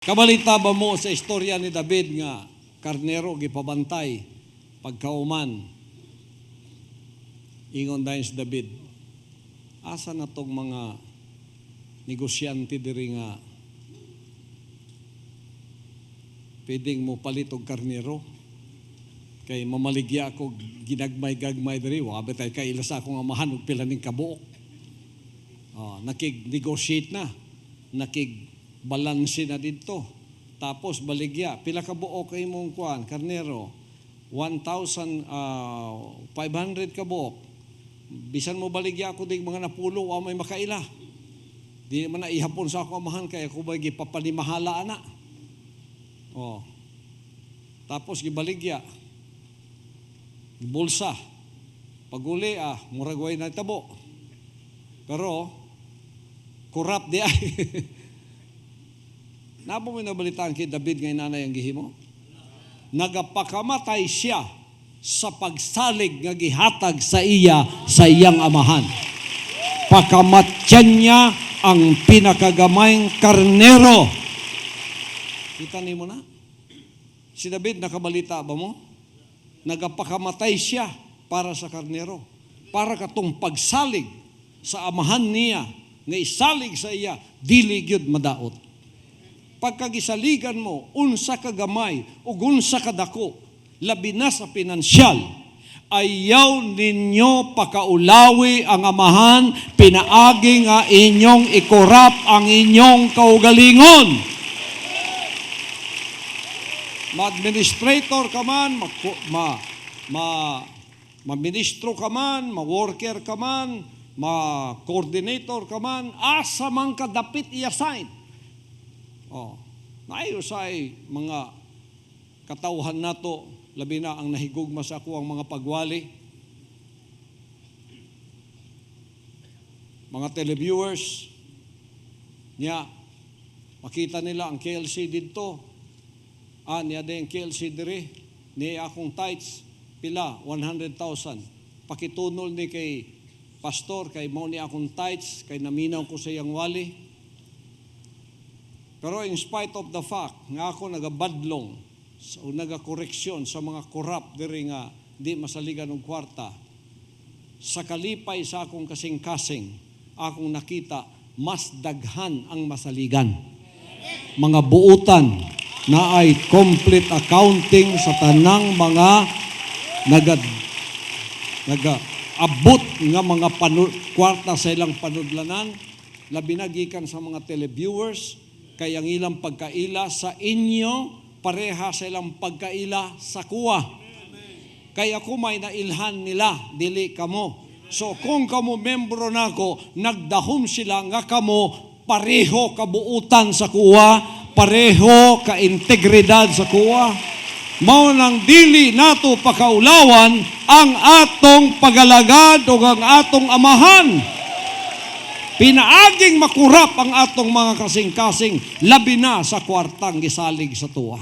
Kabalita ba mo sa istorya ni David nga karnero gipabantay pagkauman? Ingon dayon si David, asa na tong mga negosyante diri nga pwedeng mo palit og karnero? Kay mamaligya ako ginagmay-gagmay diri, wabi tay kaila sa akong amahan og pila ning kabuok. Nakig-negotiate na, nakig-balanse na dito. Tapos baligya, pila ka buok kay mong kuan, karnero, 1,500 ka buok. Bisan mo baligya ako dig mga napulo, wa may makaila. Di man na ihapon sa akong amahan kay ako ba gipapanimahala ana. Tapos gibaligya, bulsa, paguli muragway na tabo. Pero corrupt di ay. Nabo mo nabalitaan kay David ngay nanay ang gihimo? Nagapakamatay siya sa pagsalig nga gihatag sa iya sa iyang amahan. Pakamatyan niya ang pinakagamay karnero. Kita nimo na? Si David nakabalita ba mo? Nagapakamatay siya para sa karnero. Para katong pagsalig sa amahan niya nga isalig sa iya, dili gyud madaot. Pagkagisaligan mo, unsa ka gamay o unsa ka dako, labi na sa pinansyal, ayaw ninyo pakaulawi ang amahan, pinaagi nga inyong ikorap ang inyong kaugalingon. Ma-administrator ka man, ma-ministro ka man, ma-worker ka man, ma-coordinator ka man, asa man ka dapit i-assign. Naayosay mga katawhan nato, labi na ang nahigugma sa ako ang mga pagwali. Mga televiewers, niya, makita nila ang KLC dito. Niya din KLC diri, niya akong tithes, pila, 100,000. Pakitunol ni kay pastor, kay mo ni akong tithes, kay naminaw ko sa iyang wali. Pero in spite of the fact nga ako nagabadlong o nagakoreksyon sa mga corrupt diri nga di masaligan og kwarta, sa kalipay sa akong kasing-kasing, akong nakita mas daghan ang masaligan. Mga buutan na ay complete accounting sa tanang mga nagaabot nga mga kwarta sa ilang panudlanan, labi na gikan sa mga televiewers, kay ang ilang pagkaila sa inyo, pareha sa ilang pagkaila sa kuwa. Kaya ako may nailhan nila, dili kamo. So kung kamo membro nako, nagdahom sila nga kamo, pareho kabuutan sa kuwa, pareho ka-integridad sa kuwa. Mao nang dili nato pakaulawan ang atong pagalagad o ang atong amahan. Pinaaging makurap ang atong mga kasing-kasing, labi na sa kwartang gisalig sa tuwa.